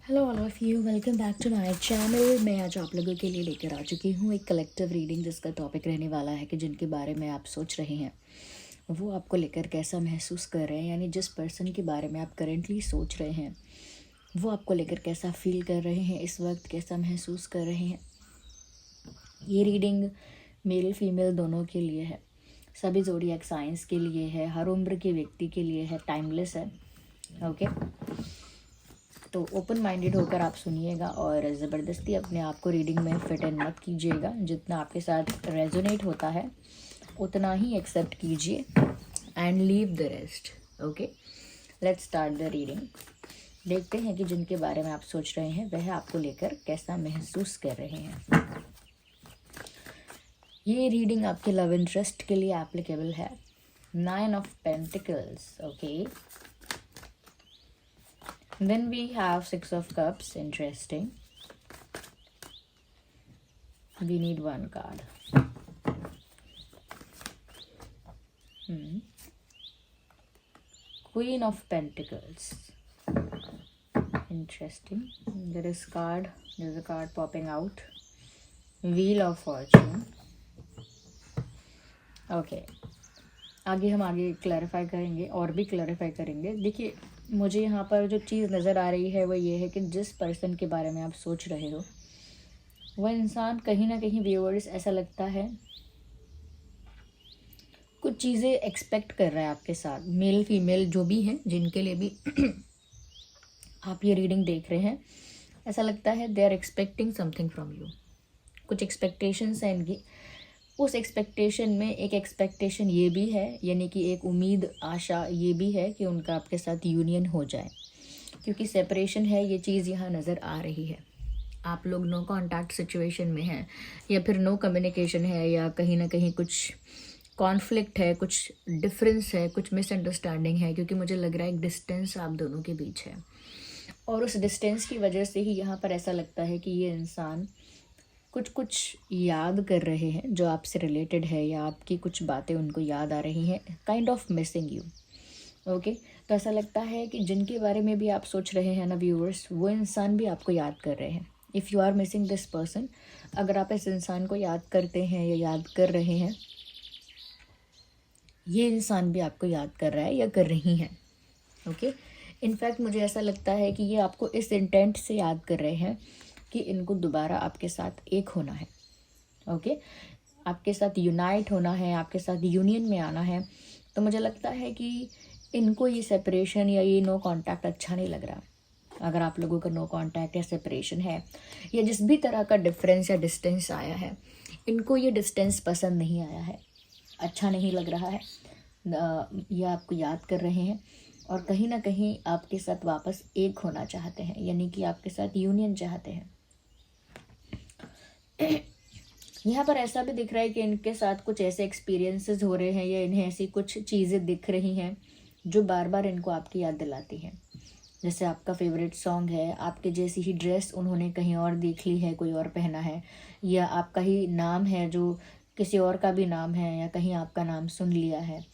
Hello all of you, welcome back to my channel. मैं आज आप लोगों के लिए लेकर आ चुकी हूँ एक कलेक्टिव रीडिंग, जिसका टॉपिक रहने वाला है कि जिनके बारे में आप सोच रहे हैं वो आपको लेकर कैसा महसूस कर रहे हैं। यानी जिस पर्सन के बारे में आप करेंटली सोच रहे हैं वो आपको लेकर कैसा फील कर रहे हैं, इस वक्त कैसा महसूस कर रहे हैं। ये रीडिंग मेल फीमेल दोनों के लिए है, सभी ज़ोडिएक साइंस के लिए है, हर उम्र के व्यक्ति के लिए है, टाइमलेस है। ओके, तो ओपन माइंडेड होकर आप सुनिएगा और ज़बरदस्ती अपने आप को रीडिंग में फिट इन मत कीजिएगा। जितना आपके साथ रेजोनेट होता है उतना ही एक्सेप्ट कीजिए and leave the rest. Okay, let's start the reading. देखते हैं कि जिनके बारे में आप सोच रहे हैं वह आपको लेकर कैसा महसूस कर रहे हैं। ये रीडिंग आपके लव इंटरेस्ट के लिए एप्लीकेबल है। 9 of pentacles. Okay, then we have 6 of cups. Interesting. We need one card. Queen of Pentacles. Interesting. There's a card popping out. Wheel of Fortune. Okay, आगे हम क्लैरिफाई करेंगे और भी clarify करेंगे। देखिए, मुझे यहाँ पर जो चीज़ नज़र आ रही है वो ये है कि जिस पर्सन के बारे में आप सोच रहे हो वह इंसान कहीं ना कहीं, व्यूअर्स, ऐसा लगता है कुछ चीज़ें एक्सपेक्ट कर रहा है आपके साथ। मेल फीमेल जो भी हैं, जिनके लिए भी आप ये रीडिंग देख रहे हैं, ऐसा लगता है they are expecting something from you. कुछ एक्सपेक्टेशंस हैं इनकी। उस एक्सपेक्टेशन में एक एक्सपेक्टेशन ये भी है, यानी कि एक उम्मीद, आशा ये भी है कि उनका आपके साथ यूनियन हो जाए, क्योंकि सेपरेशन है, ये चीज़ यहाँ नज़र आ रही है। आप लोग नो कांटेक्ट सिचुएशन में हैं, या फिर नो कम्युनिकेशन है, या कहीं ना कहीं कुछ कॉन्फ्लिक्ट है, कुछ डिफरेंस है, कुछ मिसअंडरस्टैंडिंग है, क्योंकि मुझे लग रहा है एक डिस्टेंस आप दोनों के बीच है। और उस डिस्टेंस की वजह से ही यहाँ पर ऐसा लगता है कि ये इंसान कुछ याद कर रहे हैं जो आपसे रिलेटेड है, या आपकी कुछ बातें उनको याद आ रही हैं, kind of missing you. Okay, तो ऐसा लगता है कि जिनके बारे में भी आप सोच रहे हैं ना व्यूअर्स, वो इंसान भी आपको याद कर रहे हैं। If you are missing this person, अगर आप इस इंसान को याद करते हैं या याद कर रहे हैं, ये इंसान भी आपको याद कर रहा है या कर रही हैं। ओके, इनफैक्ट मुझे ऐसा लगता है कि ये आपको इस इंटेंट से याद कर रहे हैं कि इनको दोबारा आपके साथ एक होना है। ओके, आपके साथ यूनाइट होना है, आपके साथ यूनियन में आना है। तो मुझे लगता है कि इनको ये सेपरेशन या ये नो कांटेक्ट अच्छा नहीं लग रहा। अगर आप लोगों का नो कांटेक्ट या सेपरेशन है, या जिस भी तरह का डिफरेंस या डिस्टेंस आया है, इनको ये डिस्टेंस पसंद नहीं आया है, अच्छा नहीं लग रहा है। ये आपको याद कर रहे हैं और कहीं ना कहीं आपके साथ वापस एक होना चाहते हैं, यानी कि आपके साथ यूनियन चाहते हैं। यहाँ पर ऐसा भी दिख रहा है कि इनके साथ कुछ ऐसे एक्सपीरियंसेस हो रहे हैं, या इन्हें ऐसी कुछ चीज़ें दिख रही हैं जो बार बार इनको आपकी याद दिलाती हैं। जैसे आपका फेवरेट सॉन्ग है, आपके जैसी ही ड्रेस उन्होंने कहीं और देख ली है, कोई और पहना है, या आपका ही नाम है जो किसी और का भी नाम है, या कहीं आपका नाम सुन लिया है,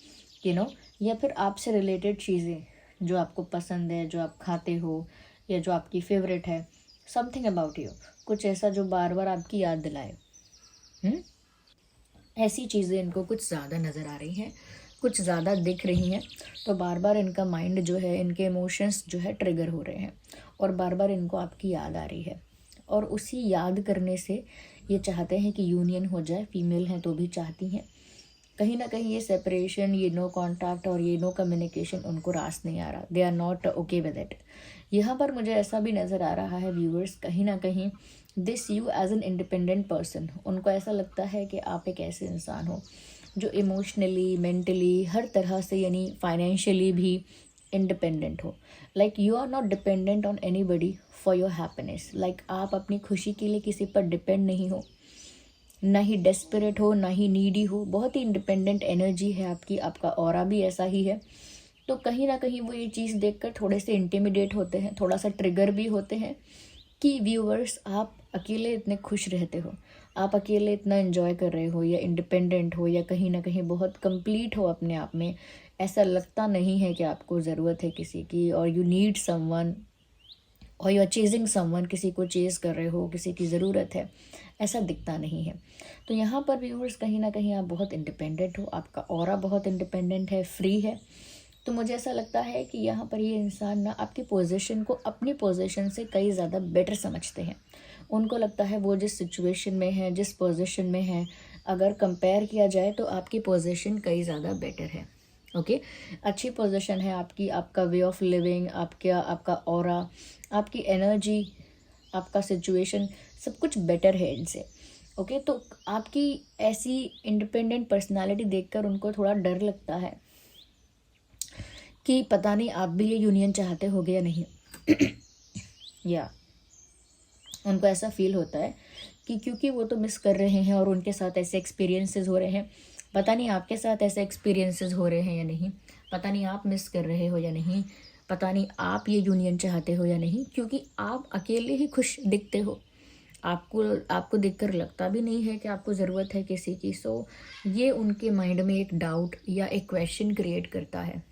या फिर आपसे रिलेटेड चीज़ें जो आपको पसंद है, जो आप खाते हो, या जो आपकी फेवरेट है, समथिंग अबाउट यू, कुछ ऐसा जो बार बार आपकी याद दिलाए। ऐसी चीज़ें इनको कुछ ज़्यादा नज़र आ रही हैं, कुछ ज़्यादा दिख रही हैं। तो बार बार इनका माइंड जो है, इनके इमोशंस जो है ट्रिगर हो रहे हैं, और बार बार इनको आपकी याद आ रही है। और उसी याद करने से ये चाहते हैं कि यूनियन हो जाए। फीमेल हैं तो भी चाहती हैं। कहीं ना कहीं ये सेपरेशन, ये नो कांटेक्ट और ये नो कम्युनिकेशन उनको रास नहीं आ रहा। They are not okay with it. यहाँ पर मुझे ऐसा भी नज़र आ रहा है व्यूअर्स, कहीं ना कहीं this you as an independent person, उनको ऐसा लगता है कि आप एक ऐसे इंसान हो जो इमोशनली, मेंटली, हर तरह से, यानी फाइनेंशियली भी इंडिपेंडेंट हो। Like you are not dependent on anybody for your happiness. Like आप अपनी खुशी के लिए किसी पर डिपेंड नहीं हो, ना ही डेस्परेट हो, ना ही नीडी हो। बहुत ही इंडिपेंडेंट एनर्जी है आपकी, आपका ऑरा भी ऐसा ही है। तो कहीं ना कहीं वो ये चीज़ देखकर थोड़े से इंटिमिडेट होते हैं, थोड़ा सा ट्रिगर भी होते हैं कि व्यूअर्स, आप अकेले इतने खुश रहते हो, आप अकेले इतना एंजॉय कर रहे हो, या इंडिपेंडेंट हो, या कहीं ना कहीं बहुत कंप्लीट हो अपने आप में। ऐसा लगता नहीं है कि आपको ज़रूरत है किसी की, और यू नीड समवन और यू आर चेजिंग समवन, किसी को चेज़ कर रहे हो, किसी की ज़रूरत है, ऐसा दिखता नहीं है। तो यहाँ पर व्यूअर्स कहीं ना कहीं आप बहुत इंडिपेंडेंट हो, आपका ऑरा बहुत इंडिपेंडेंट है, फ्री है। तो मुझे ऐसा लगता है कि यहाँ पर ये इंसान ना आपकी पोजीशन को अपनी पोजीशन से कई ज़्यादा बेटर समझते हैं। उनको लगता है वो जिस सिचुएशन में है, जिस पोजीशन में है, अगर कंपेयर किया जाए तो आपकी पोजीशन कई ज़्यादा बेटर है। ओके, अच्छी पोजीशन है आपकी, आपका वे ऑफ लिविंग, आपका ऑरा, आपकी एनर्जी, आपका सिचुएशन, सब कुछ बेटर है इनसे। ओके, तो आपकी ऐसी इंडिपेंडेंट पर्सनालिटी देखकर उनको थोड़ा डर लगता है कि पता नहीं आप भी ये यूनियन चाहते होगे या नहीं। या उनको ऐसा फील होता है कि क्योंकि वो तो मिस कर रहे हैं और उनके साथ ऐसे एक्सपीरियंसेस हो रहे हैं, पता नहीं आपके साथ ऐसे एक्सपीरियंसेस हो रहे हैं या नहीं, पता नहीं आप मिस कर रहे हो या नहीं, पता नहीं आप ये यूनियन चाहते हो या नहीं, क्योंकि आप अकेले ही खुश दिखते हो। आपको आपको देखकर लगता भी नहीं है कि आपको ज़रूरत है किसी की। सो ये उनके माइंड में एक डाउट या एक क्वेश्चन क्रिएट करता है।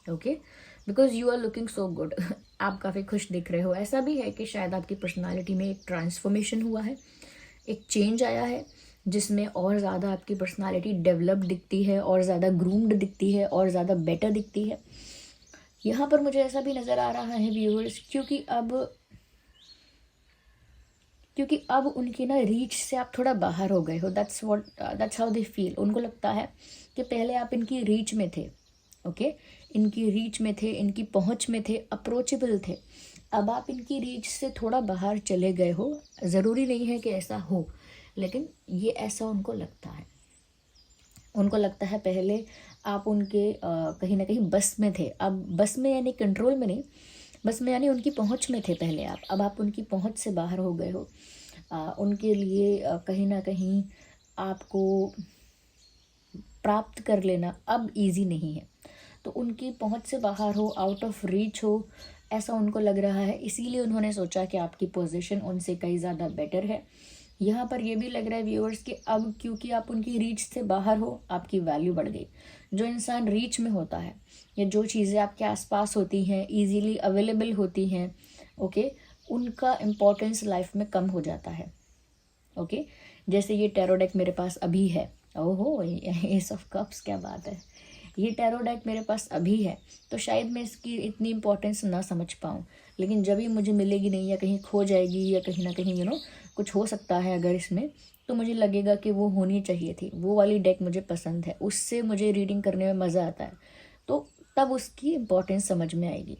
Okay, because you are looking so good. आप काफ़ी खुश दिख रहे हो। ऐसा भी है कि शायद आपकी पर्सनालिटी में एक ट्रांसफॉर्मेशन हुआ है, एक चेंज आया है, जिसमें और ज़्यादा आपकी पर्सनालिटी डेवलप्ड दिखती है, और ज़्यादा ग्रूम्ड दिखती है, और ज़्यादा बेटर दिखती है। यहाँ पर मुझे ऐसा भी नज़र आ रहा है व्यूअर्स, क्योंकि अब उनकी ना रीच से आप थोड़ा बाहर हो गए हो। That's how they feel. उनको लगता है कि पहले आप इनकी रीच में थे। ओके, इनकी रीच में थे, इनकी पहुंच में थे, अप्रोचेबल थे। अब आप इनकी रीच से थोड़ा बाहर चले गए हो। ज़रूरी नहीं है कि ऐसा हो, लेकिन ये ऐसा उनको लगता है। उनको लगता है पहले आप उनके कहीं ना कहीं बस में थे। अब बस में यानी कंट्रोल में नहीं, बस में यानी उनकी पहुंच में थे पहले आप। अब आप उनकी पहुंच से बाहर हो गए हो। उनके लिए कहीं ना कहीं आपको प्राप्त कर लेना अब इजी नहीं है। तो उनकी पहुंच से बाहर हो, आउट ऑफ रीच हो, ऐसा उनको लग रहा है। इसीलिए उन्होंने सोचा कि आपकी पोजीशन उनसे कई ज़्यादा बेटर है। यहाँ पर यह भी लग रहा है व्यूअर्स कि अब क्योंकि आप उनकी रीच से बाहर हो, आपकी वैल्यू बढ़ गई। जो इंसान रीच में होता है, या जो चीज़ें आपके आसपास होती हैं, इजीली अवेलेबल होती हैं, ओके, उनका इम्पोर्टेंस लाइफ में कम हो जाता है। ओके, जैसे ये टैरो डेक मेरे पास अभी है। ओहो, एस ऑफ कप्स, क्या बात है। ये टैरो डेक मेरे पास अभी है, तो शायद मैं इसकी इतनी इम्पोर्टेंस ना समझ पाऊँ, लेकिन जब ये मुझे मिलेगी नहीं, या कहीं खो जाएगी, या कहीं ना कहीं कुछ हो सकता है अगर इसमें, तो मुझे लगेगा कि वो होनी चाहिए थी। वो वाली डेक मुझे पसंद है, उससे मुझे रीडिंग करने में मज़ा आता है, तो तब उसकी इम्पोर्टेंस समझ में आएगी।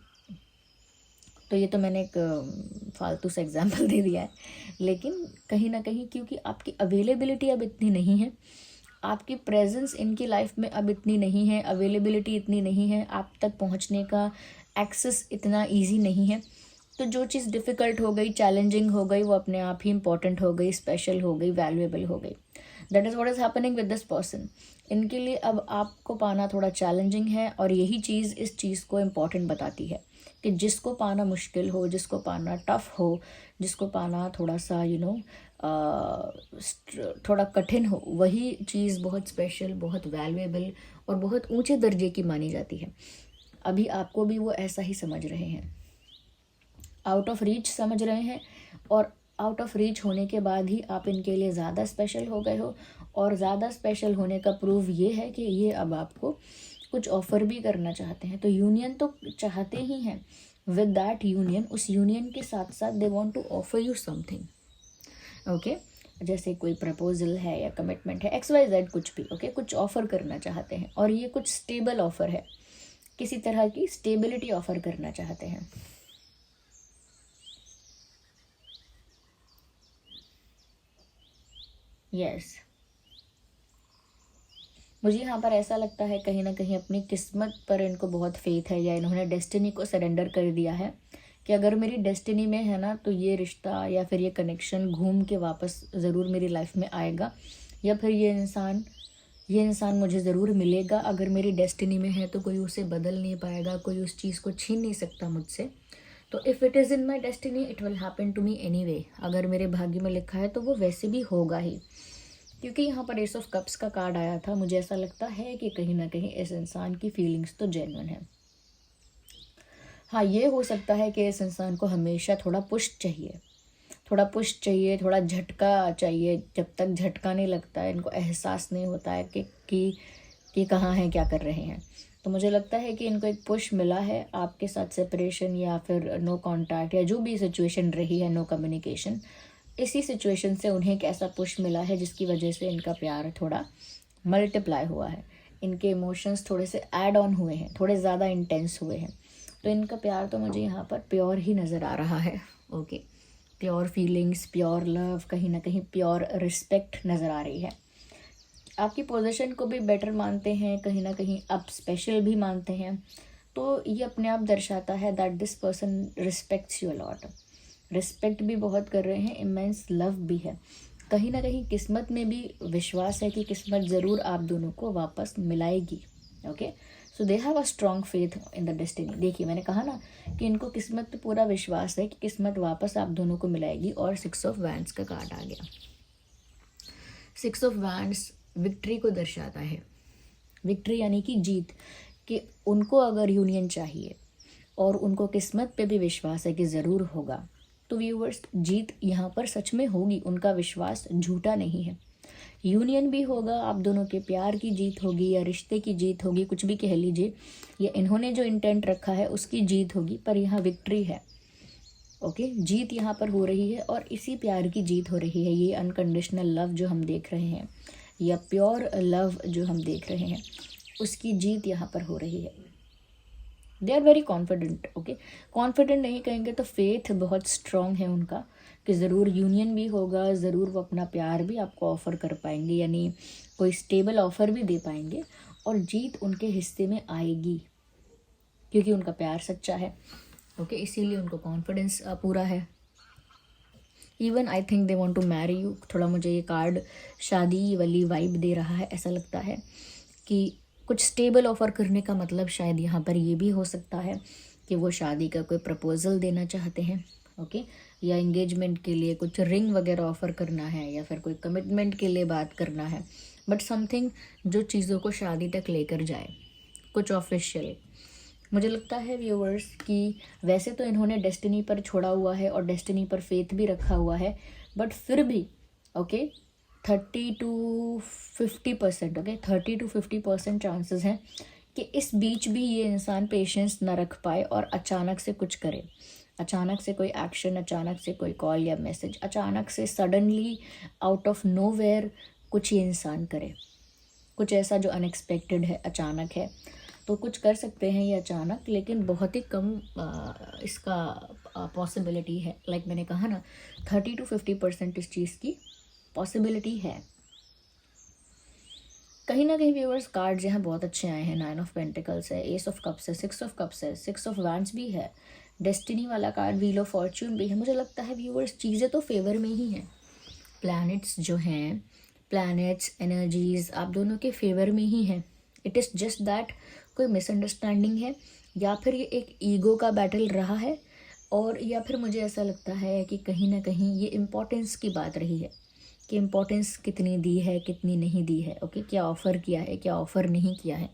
तो ये तो मैंने एक फालतू सा एग्जाम्पल दे दिया है, लेकिन कहीं ना कहीं क्योंकि आपकी अवेलेबिलिटी अब इतनी नहीं है, आपकी प्रेजेंस इनकी लाइफ में अब इतनी नहीं है, अवेलेबिलिटी इतनी नहीं है, आप तक पहुंचने का एक्सेस इतना इजी नहीं है, तो जो चीज़ डिफ़िकल्ट हो गई, चैलेंजिंग हो गई, वो अपने आप ही इंपॉर्टेंट हो गई, स्पेशल हो गई, वैल्यूएबल हो गई। That is what is happening with this person. इनके लिए अब आपको पाना थोड़ा चैलेंजिंग है, और यही चीज़ इस चीज़ को इम्पॉर्टेंट बताती है कि जिसको पाना मुश्किल हो, जिसको पाना टफ हो, जिसको पाना थोड़ा सा थोड़ा कठिन हो, वही चीज़ बहुत स्पेशल, बहुत वैल्यूएबल और बहुत ऊंचे दर्जे की मानी जाती है। अभी आपको भी वो ऐसा ही समझ रहे हैं, आउट ऑफ रीच समझ रहे हैं, और आउट ऑफ रीच होने के बाद ही आप इनके लिए ज़्यादा स्पेशल हो गए हो। और ज़्यादा स्पेशल होने का प्रूफ ये है कि ये अब आपको कुछ ऑफ़र भी करना चाहते हैं। तो यूनियन तो चाहते ही हैं, विद दैट यूनियन, उस यूनियन के साथ साथ they want to offer you something. Okay, जैसे कोई प्रपोजल है या कमिटमेंट है, XYZ कुछ भी। ओके, कुछ ऑफ़र करना चाहते हैं, और ये कुछ स्टेबल ऑफ़र है, किसी तरह की स्टेबिलिटी ऑफ़र करना चाहते हैं। यस, मुझे यहाँ पर ऐसा लगता है कहीं ना कहीं अपनी किस्मत पर इनको बहुत फेथ है, या इन्होंने डेस्टिनी को सरेंडर कर दिया है कि अगर मेरी डेस्टिनी में है ना, तो ये रिश्ता या फिर ये कनेक्शन घूम के वापस ज़रूर मेरी लाइफ में आएगा, या फिर ये इंसान मुझे ज़रूर मिलेगा। अगर मेरी डेस्टिनी में है तो कोई उसे बदल नहीं पाएगा, कोई उस चीज़ को छीन नहीं सकता मुझसे। तो if it is in my destiny, it will happen to me any. अगर मेरे भाग्य में लिखा है तो वो वैसे भी होगा ही। क्योंकि यहाँ पर एस ऑफ कप्स का कार्ड आया था, मुझे ऐसा लगता है कि कहीं ना कहीं इस इंसान की फीलिंग्स तो जेन्युइन है। हाँ, ये हो सकता है कि इस इंसान को हमेशा थोड़ा पुश चाहिए, थोड़ा पुश चाहिए, थोड़ा झटका चाहिए। जब तक झटका नहीं लगता है, इनको एहसास नहीं होता है कि कहाँ हैं, क्या कर रहे हैं। तो मुझे लगता है कि इनको एक पुश मिला है आपके साथ, सेपरेशन या फिर नो कॉन्टैक्ट या जो भी सिचुएशन रही है, नो कम्युनिकेशन, इसी सिचुएशन से उन्हें एक ऐसा पुश मिला है जिसकी वजह से इनका प्यार थोड़ा मल्टीप्लाई हुआ है। इनके इमोशंस थोड़े से ऐड ऑन हुए हैं, थोड़े ज़्यादा इंटेंस हुए हैं। तो इनका प्यार तो मुझे यहाँ पर प्योर ही नज़र आ रहा है। Okay, pure feelings, pure love, कहीं ना कहीं प्योर रिस्पेक्ट नज़र आ रही है। आपकी पोजीशन को भी बेटर मानते हैं, कहीं ना कहीं आप स्पेशल भी मानते हैं। तो ये अपने आप दर्शाता है that this person respects you lot. Respect भी बहुत कर रहे हैं, इमेंस लव भी है। कहीं ना कहीं किस्मत में भी विश्वास है कि किस्मत ज़रूर आप दोनों को वापस मिलाएगी। Okay, so they have a strong faith in the destiny. देखिए, मैंने कहा ना कि इनको किस्मत पे पूरा विश्वास है कि किस्मत वापस आप दोनों को मिलाएगी। और 6 ऑफ वैंड्स का कार्ड आ गया। 6 ऑफ वैंड्स विक्ट्री को दर्शाता है। विक्ट्री यानी कि जीत, कि उनको अगर यूनियन चाहिए और उनको किस्मत पे भी विश्वास है कि ज़रूर होगा, तो व्यूअर्स जीत यहाँ पर सच में होगी। उनका विश्वास झूठा नहीं है। यूनियन भी होगा, आप दोनों के प्यार की जीत होगी या रिश्ते की जीत होगी, कुछ भी कह लीजिए, या इन्होंने जो इंटेंट रखा है उसकी जीत होगी, पर यहाँ विक्ट्री है। ओके, जीत यहाँ पर हो रही है और इसी प्यार की जीत हो रही है। ये अनकंडीशनल लव जो हम देख रहे हैं या प्योर लव जो हम देख रहे हैं, उसकी जीत यहाँ पर हो रही है। They are very confident. Okay, confident नहीं कहेंगे तो फेथ बहुत स्ट्रॉन्ग है उनका कि ज़रूर यूनियन भी होगा, ज़रूर वो अपना प्यार भी आपको ऑफ़र कर पाएंगे, यानी कोई स्टेबल ऑफ़र भी दे पाएंगे और जीत उनके हिस्से में आएगी क्योंकि उनका प्यार सच्चा है। ओके, इसीलिए उनको कॉन्फिडेंस पूरा है। Even I think they want to marry you. थोड़ा मुझे ये कार्ड शादी वाली वाइब दे रहा है। ऐसा लगता है कि कुछ स्टेबल ऑफ़र करने का मतलब शायद यहाँ पर ये भी हो सकता है कि वो शादी का कोई प्रपोज़ल देना चाहते हैं। ओके, या एंगेजमेंट के लिए कुछ रिंग वगैरह ऑफ़र करना है या फिर कोई कमिटमेंट के लिए बात करना है, बट समथिंग जो चीज़ों को शादी तक लेकर जाए, कुछ ऑफिशियल। मुझे लगता है व्यूअर्स कि वैसे तो इन्होंने डेस्टिनी पर छोड़ा हुआ है और डेस्टिनी पर फेथ भी रखा हुआ है, बट फिर भी okay 30 to 50%, okay 30 to 50% chances हैं कि इस बीच भी ये इंसान पेशेंस ना रख पाए और अचानक से कुछ करे, अचानक से कोई एक्शन, अचानक से कोई कॉल या मैसेज, अचानक से सडनली आउट ऑफ नोवेयर कुछ ये इंसान करे, कुछ ऐसा जो अनएक्सपेक्टेड है, अचानक है। तो कुछ कर सकते हैं ये अचानक, लेकिन बहुत ही कम इसका पॉसिबिलिटी है। लाइक मैंने कहा ना 30 to 50% इस चीज़ की पॉसिबिलिटी है। कहीं ना कहीं व्यूअर्स कार्ड्स यहाँ बहुत अच्छे आए हैं। 9 ऑफ पेंटिकल्स है, एस ऑफ कप्स है, 6 ऑफ कप्स है, 6 ऑफ वैंड्स भी है, डेस्टिनी वाला कार्ड व्हील ऑफ फॉर्च्यून भी है। मुझे लगता है व्यूअर्स चीज़ें तो फेवर में ही हैं। प्लैनेट्स जो हैं, प्लैनेट्स एनर्जीज आप दोनों के फेवर में ही हैं। इट इज़ जस्ट दैट कोई मिसअंडरस्टैंडिंग है या फिर ये एक ईगो का बैटल रहा है, और या फिर मुझे ऐसा लगता है कि कहीं ना कहीं ये इम्पोर्टेंस की बात रही है कि इम्पोर्टेंस कितनी दी है, कितनी नहीं दी है। ओके, क्या ऑफ़र किया है, क्या ऑफ़र नहीं किया है।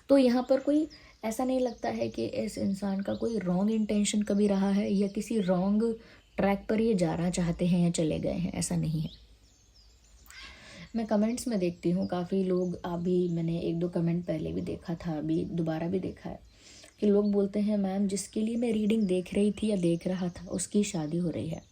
तो यहाँ पर कोई ऐसा नहीं लगता है कि इस इंसान का कोई रॉन्ग इंटेंशन कभी रहा है या किसी रॉन्ग ट्रैक पर ये जाना चाहते हैं या चले गए हैं, ऐसा नहीं है। मैं कमेंट्स में देखती हूँ काफ़ी लोग, अभी मैंने 1-2 कमेंट पहले भी देखा था, अभी दोबारा भी देखा है कि लोग बोलते हैं मैम जिसके लिए मैं रीडिंग देख रही थी या देख रहा था उसकी शादी हो रही है,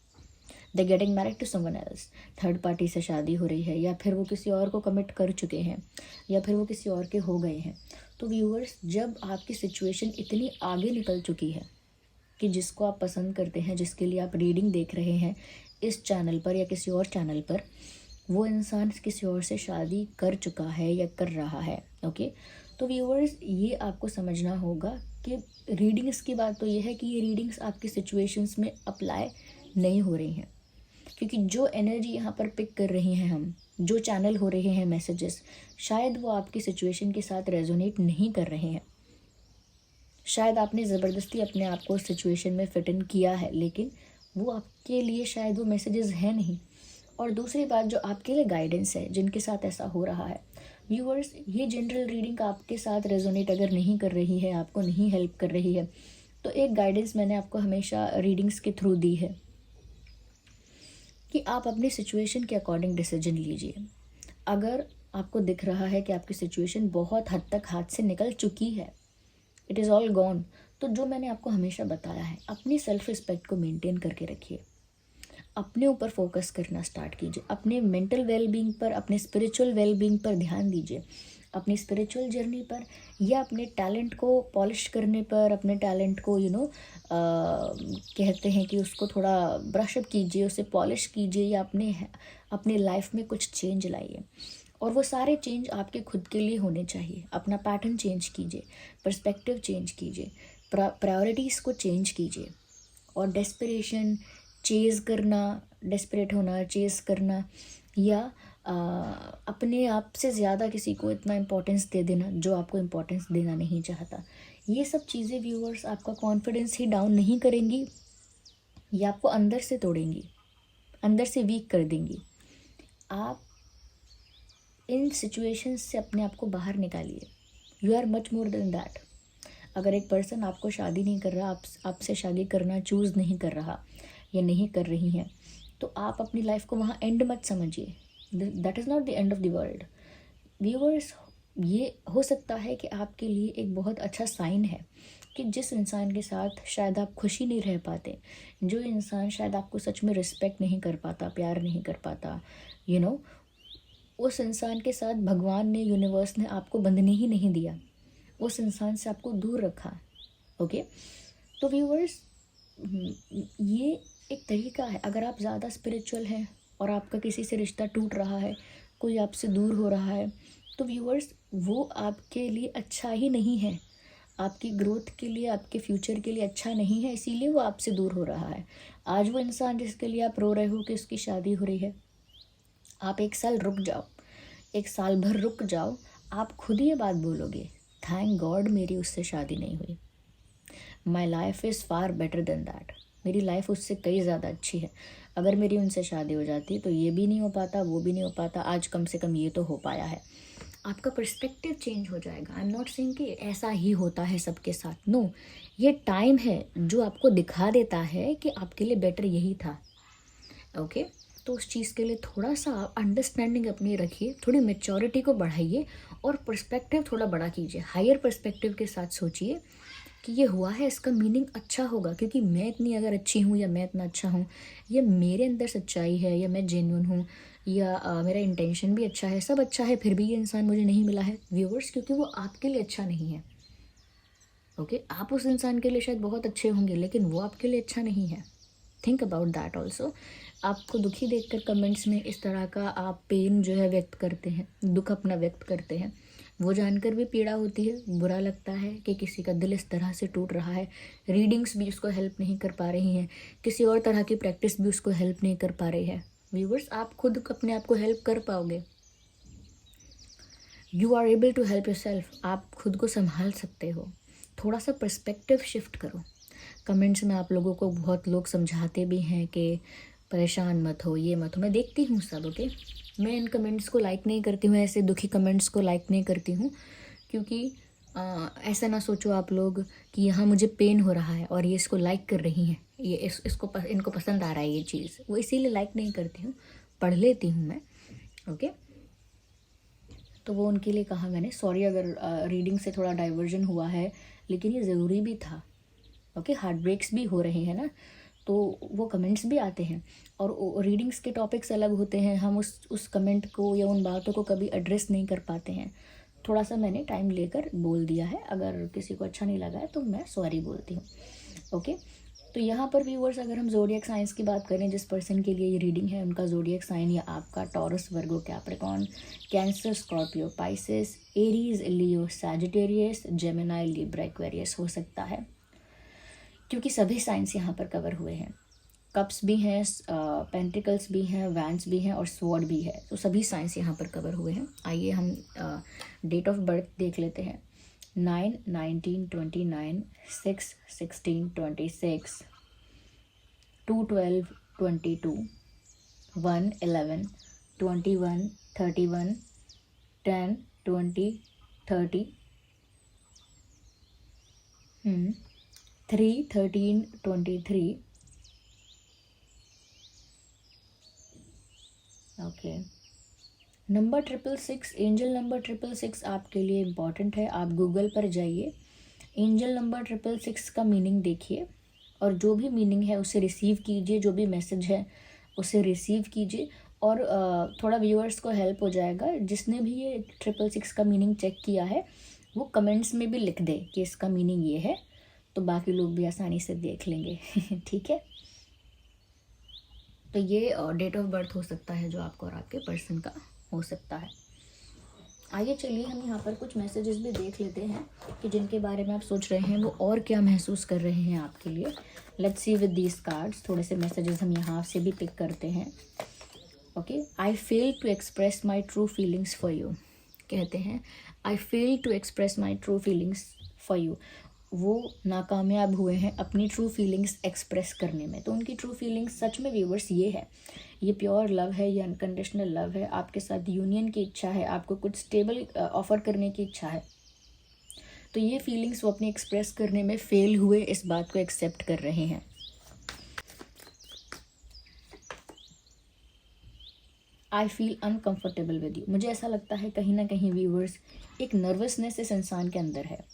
they getting married to someone else, third party से शादी हो रही है, या फिर वो किसी और को कमिट कर चुके हैं, या फिर वो किसी और के हो गए हैं। तो व्यूअर्स, जब आपकी सिचुएशन इतनी आगे निकल चुकी है कि जिसको आप पसंद करते हैं, जिसके लिए आप रीडिंग देख रहे हैं इस चैनल पर या किसी और चैनल पर, वो इंसान किसी और से शादी कर चुका है या कर रहा है। ओके, तो व्यूअर्स ये आपको समझना होगा कि रीडिंग्स की बात तो ये है कि ये रीडिंग्स आपकी सिचुएशंस में अप्लाई नहीं हो रही हैं, क्योंकि जो एनर्जी यहाँ पर पिक कर रही हैं हम, जो चैनल हो रहे हैं मैसेजेस, शायद वो आपकी सिचुएशन के साथ रेजोनेट नहीं कर रहे हैं। शायद आपने ज़बरदस्ती अपने आप को सिचुएशन में फिट इन किया है, लेकिन वो आपके लिए शायद वो मैसेजेस हैं नहीं। और दूसरी बात, जो आपके लिए गाइडेंस है, जिनके साथ ऐसा हो रहा है व्यूअर्स, ये जनरल रीडिंग आपके साथ रेजोनेट अगर नहीं कर रही है, आपको नहीं हेल्प कर रही है, तो एक गाइडेंस मैंने आपको हमेशा रीडिंग्स के थ्रू दी है कि आप अपनी सिचुएशन के अकॉर्डिंग डिसीजन लीजिए। अगर आपको दिख रहा है कि आपकी सिचुएशन बहुत हद तक हाथ से निकल चुकी है, इट इज़ ऑल गॉन, तो जो मैंने आपको हमेशा बताया है, अपनी सेल्फ रिस्पेक्ट को मेंटेन करके रखिए, अपने ऊपर फोकस करना स्टार्ट कीजिए, अपने मेंटल वेलबींग पर, अपने स्पिरिचुअल वेलबींग पर ध्यान दीजिए, अपनी स्पिरिचुअल जर्नी पर, या अपने टैलेंट को पॉलिश करने पर, अपने टैलेंट को कहते हैं कि उसको थोड़ा ब्रशअप कीजिए, उसे पॉलिश कीजिए, या अपने लाइफ में कुछ चेंज लाइए। और वो सारे चेंज आपके खुद के लिए होने चाहिए। अपना पैटर्न चेंज कीजिए, पर्सपेक्टिव चेंज कीजिए, प्रायोरिटीज़ को चेंज कीजिए। और डेस्परेशन, चेज़ करना, डेस्परेट होना, चेज़ करना, या अपने आप से ज़्यादा किसी को इतना इम्पोर्टेंस दे देना जो आपको इम्पोर्टेंस देना नहीं चाहता, ये सब चीज़ें व्यूअर्स आपका कॉन्फिडेंस ही डाउन नहीं करेंगी, ये आपको अंदर से तोड़ेंगी, अंदर से वीक कर देंगी। आप इन सिचुएशंस से अपने आप को बाहर निकालिए। You are much more than that. अगर एक पर्सन आपको शादी नहीं कर रहा, आपसे शादी करना चूज़ नहीं कर रहा या नहीं कर रही हैं, तो आप अपनी लाइफ को वहाँ एंड मत समझिए। That is not the end of the world. Viewers, ये हो सकता है कि आपके लिए एक बहुत अच्छा साइन है कि जिस इंसान के साथ शायद आप खुशी नहीं रह पाते, जो इंसान शायद आपको सच में रिस्पेक्ट नहीं कर पाता, प्यार नहीं कर पाता, उस इंसान के साथ भगवान ने, यूनिवर्स ने आपको बंधने ही नहीं दिया, उस इंसान से आपको दूर रखा। ओके, तो व्यूअर्स, ये एक तरीका है। अगर आप ज़्यादा स्पिरिचुअल हैं और आपका किसी से रिश्ता टूट रहा है, कोई आपसे दूर हो रहा है, तो व्यूअर्स, वो आपके लिए अच्छा ही नहीं है, आपकी ग्रोथ के लिए, आपके फ्यूचर के लिए अच्छा नहीं है, इसीलिए वो आपसे दूर हो रहा है। आज वो इंसान जिसके लिए आप रो रहे हो कि उसकी शादी हो रही है, आप 1 साल रुक जाओ, 1 साल भर रुक जाओ, आप खुद ये बात बोलोगे, थैंक गॉड मेरी उससे शादी नहीं हुई, my life is far better than that, मेरी लाइफ उससे कई ज़्यादा अच्छी है। अगर मेरी उनसे शादी हो जाती तो ये भी नहीं हो पाता, वो भी नहीं हो पाता, आज कम से कम ये तो हो पाया है। आपका पर्सपेक्टिव चेंज हो जाएगा। आई एम नॉट सेइंग कि ऐसा ही होता है सबके साथ, नो, ये टाइम है जो आपको दिखा देता है कि आपके लिए बेटर यही था। ओके, तो उस चीज़ के लिए थोड़ा सा अंडरस्टैंडिंग अपनी रखिए, थोड़ी मेच्योरिटी को बढ़ाइए और पर्सपेक्टिव थोड़ा बड़ा कीजिए। हायर पर्सपेक्टिव के साथ सोचिए कि ये हुआ है, इसका मीनिंग अच्छा होगा, क्योंकि मैं इतनी अगर अच्छी हूँ या मैं इतना अच्छा हूँ, ये मेरे अंदर सच्चाई है, या मैं जेन्युइन हूँ, या मेरा इंटेंशन भी अच्छा है, सब अच्छा है, फिर भी ये इंसान मुझे नहीं मिला है व्यूअर्स, क्योंकि वो आपके लिए अच्छा नहीं है। ओके, आप उस इंसान के लिए शायद बहुत अच्छे होंगे, लेकिन वो आपके लिए अच्छा नहीं है। Think about that also. आपको दुखी देखकर कमेंट्स में इस तरह का आप पेन जो है व्यक्त करते हैं, दुख अपना व्यक्त करते हैं, वो जानकर भी पीड़ा होती है, बुरा लगता है कि किसी का दिल इस तरह से टूट रहा है। रीडिंग्स भी उसको हेल्प नहीं कर पा रही हैं, किसी और तरह की प्रैक्टिस भी उसको हेल्प नहीं कर पा रही है। व्यूवर्स, आप खुद अपने आप को हेल्प कर पाओगे। You are able to help yourself. आप खुद को संभाल सकते हो। थोड़ा सा पर्सपेक्टिव शिफ्ट करो। कमेंट्स में आप लोगों को बहुत लोग समझाते भी हैं कि परेशान मत हो, ये मत हो, मैं देखती हूँ सब। ओके, मैं इन कमेंट्स को लाइक नहीं करती हूँ, ऐसे दुखी कमेंट्स को लाइक नहीं करती हूँ, क्योंकि ऐसा ना सोचो आप लोग कि यहाँ मुझे पेन हो रहा है और ये इसको लाइक कर रही हैं, ये इनको पसंद आ रहा है ये चीज़, वो इसीलिए लाइक नहीं करती हूँ, पढ़ लेती हूँ मैं। ओके, तो वो उनके लिए कहा मैंने। सॉरी अगर रीडिंग से थोड़ा डाइवर्जन हुआ है, लेकिन ये ज़रूरी भी था। ओके, हार्ट ब्रेक्स भी हो रहे हैं ना, तो वो कमेंट्स भी आते हैं और रीडिंग्स के टॉपिक्स अलग होते हैं, हम उस कमेंट को या उन बातों को कभी एड्रेस नहीं कर पाते हैं। थोड़ा सा मैंने टाइम लेकर बोल दिया है, अगर किसी को अच्छा नहीं लगा है तो मैं सॉरी बोलती हूँ। ओके, तो यहाँ पर व्यूअर्स, अगर हम ज़ोडिएक साइंस की बात करें, जिस पर्सन के लिए ये रीडिंग है, उनका ज़ोडिएक साइन या आपका Taurus, Virgo, Capricorn, Cancer, Scorpio, Pisces, Aries, Leo, Sagittarius, Gemini, Libra, Aquarius हो सकता है, क्योंकि सभी साइंस यहाँ पर कवर हुए हैं। कप्स भी हैं, पेंटिकल्स भी हैं, वैंस भी हैं और स्वॉर्ड भी है, तो सभी साइंस यहाँ पर कवर हुए हैं। आइए हम डेट ऑफ बर्थ देख लेते हैं। 9, 19, 29, 6, 16, 26, 2, 12, 22, 1, 11, 21, 31, 10, 20, 30, 3, 13, 23. ओके, नंबर 666, एंजल नंबर 666 आपके लिए इम्पॉर्टेंट है। आप गूगल पर जाइए, एंजल नंबर 666 का मीनिंग देखिए, और जो भी मीनिंग है उसे रिसीव कीजिए, जो भी मैसेज है उसे रिसीव कीजिए। और थोड़ा व्यूअर्स को हेल्प हो जाएगा, जिसने भी ये 666 का मीनिंग चेक किया है वो कमेंट्स में भी लिख दे कि इसका मीनिंग ये है, तो बाकी लोग भी आसानी से देख लेंगे। ठीक है, तो ये डेट ऑफ बर्थ हो सकता है जो आपको और आपके पर्सन का हो सकता है। आइए चलिए हम यहाँ पर कुछ मैसेजेस भी देख लेते हैं कि जिनके बारे में आप सोच रहे हैं वो और क्या महसूस कर रहे हैं आपके लिए। Let's see with these cards, थोड़े से मैसेजेस हम यहाँ से भी पिक करते हैं। Okay, I fail to express my true feelings for you. कहते हैं I fail to express my true feelings for you. वो नाकामयाब हुए हैं अपनी ट्रू फीलिंग्स एक्सप्रेस करने में। तो उनकी ट्रू फीलिंग्स सच में व्यूवर्स ये है, ये प्योर लव है, ये अनकंडीशनल लव है, आपके साथ यूनियन की इच्छा है, आपको कुछ स्टेबल ऑफर करने की इच्छा है। तो ये फीलिंग्स वो अपनी एक्सप्रेस करने में फेल हुए, इस बात को एक्सेप्ट कर रहे हैं। I feel uncomfortable with you. मुझे ऐसा लगता है कहीं ना कहीं व्यूवर्स एक नर्वसनेस इस इंसान के अंदर है।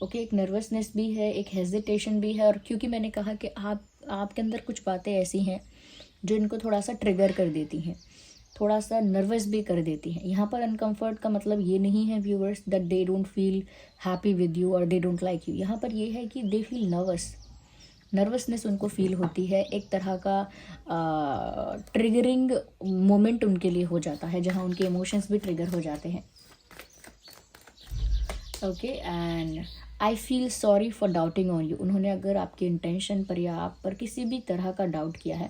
ओके, एक नर्वसनेस भी है, एक हेजिटेशन भी है, और क्योंकि मैंने कहा कि आपके अंदर कुछ बातें ऐसी हैं जो इनको थोड़ा सा ट्रिगर कर देती हैं, थोड़ा सा नर्वस भी कर देती हैं। यहाँ पर अनकंफर्ट का मतलब ये नहीं है viewers that they don't feel happy with you और दे डोंट लाइक यू। यहाँ पर ये है कि दे फील नर्वसनेस उनको फील होती है, एक तरह का ट्रिगरिंग मोमेंट उनके लिए हो जाता है जहाँ उनके इमोशंस भी ट्रिगर हो जाते हैं। Okay, and I feel sorry for doubting on you. उन्होंने अगर आपके इंटेंशन पर या आप पर किसी भी तरह का डाउट किया है,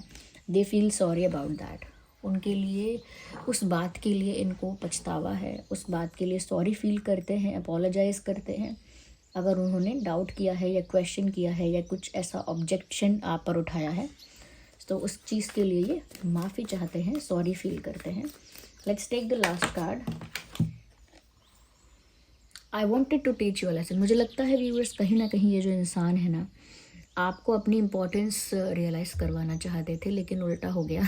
they feel sorry about that. उनके लिए उस बात के लिए इनको पछतावा है, उस बात के लिए सॉरी फील करते हैं, अपोलोजाइज़ करते हैं। अगर उन्होंने डाउट किया है या क्वेश्चन किया है या कुछ ऐसा ऑब्जेक्शन आप पर उठाया है, तो उस चीज़ के लिए ये माफ़ी चाहते हैं, सॉरी फील करते हैं। Let's take the last card. I wanted to teach you a lesson. मुझे लगता है व्यूअर्स कहीं ना कहीं ये जो इंसान है ना, आपको अपनी इम्पोर्टेंस रियलाइज़ करवाना चाहते थे, लेकिन उल्टा हो गया।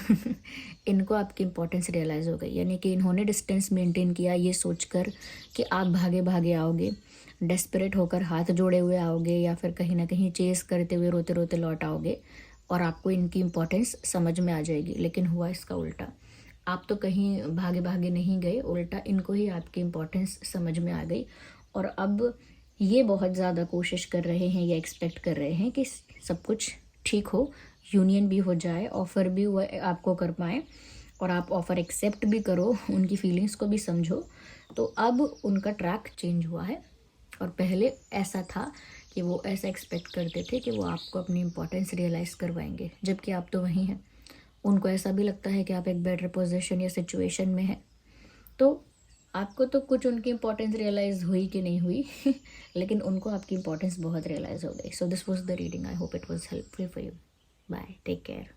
इनको आपकी इम्पोर्टेंस रियलाइज़ हो गई, यानी कि इन्होंने डिस्टेंस मेंटेन किया ये सोचकर कि आप भागे भागे आओगे, डेस्परेट होकर हाथ जोड़े हुए आओगे, या फिर कहीं ना कहीं चेस करते हुए रोते रोते लौट आओगे और आपको इनकी इम्पोर्टेंस समझ में आ जाएगी। लेकिन हुआ इसका उल्टा। आप तो कहीं भागे भागे नहीं गए, उल्टा इनको ही आपकी इम्पोर्टेंस समझ में आ गई, और अब ये बहुत ज़्यादा कोशिश कर रहे हैं या एक्सपेक्ट कर रहे हैं कि सब कुछ ठीक हो, यूनियन भी हो जाए, ऑफ़र भी वो आपको कर पाएँ और आप ऑफ़र एक्सेप्ट भी करो, उनकी फीलिंग्स को भी समझो। तो अब उनका ट्रैक चेंज हुआ है, और पहले ऐसा था कि वो ऐसा एक्सपेक्ट करते थे कि वो आपको अपनी इम्पोर्टेंस रियलाइज़ करवाएंगे, जबकि आप तो वहीं हैं। उनको ऐसा भी लगता है कि आप एक बेटर पोजीशन या सिचुएशन में हैं। तो आपको तो कुछ उनकी इम्पोर्टेंस रियलाइज़ हुई कि नहीं हुई, लेकिन उनको आपकी इम्पोर्टेंस बहुत रियलाइज़ हो गई। So this was the reading. I hope it was helpful for you. Bye, take care.